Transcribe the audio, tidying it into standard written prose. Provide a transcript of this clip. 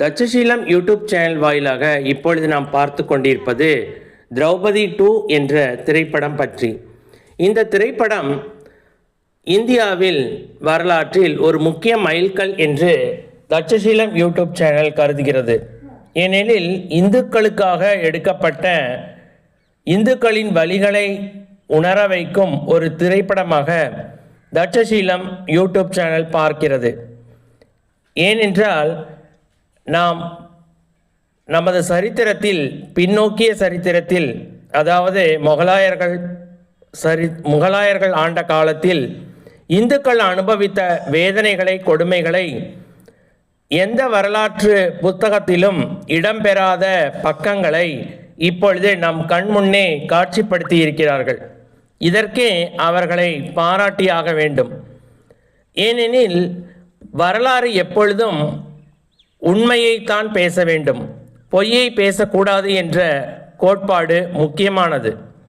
Takshashila YouTube channel வாயிலாக இப்பொழுது நாம் பார்த்து கொண்டிருப்பது திரௌபதி 2 என்ற திரைப்படம் பற்றி. இந்த திரைப்படம் இந்தியாவில் வரலாற்றில் ஒரு முக்கிய மைல்கல் என்று தட்சசீலம் யூடியூப் சேனல் கருதுகிறது. ஏனெனில் இந்துக்களுக்காக எடுக்கப்பட்ட இந்துக்களின் வழிகளை உணர வைக்கும் ஒரு திரைப்படமாக தட்சசீலம் யூடியூப் சேனல் பார்க்கிறது. ஏனென்றால் நாம் நமது சரித்திரத்தில் பின்னோக்கிய சரித்திரத்தில், அதாவது முகலாயர்கள் ஆண்ட காலத்தில் இந்துக்கள் அனுபவித்த வேதனைகளை, கொடுமைகளை எந்த வரலாற்று புத்தகத்திலும் இடம்பெறாத பக்கங்களை இப்பொழுது நம் கண்முன்னே காட்சிப்படுத்தி இருக்கிறார்கள். இதற்கே அவர்களை பாராட்டியாக வேண்டும். ஏனெனில் வரலாறு எப்பொழுதும் உண்மையைத்தான் பேச வேண்டும், பொய்யை பேசக்கூடாது என்ற கோட்பாடு முக்கியமானது.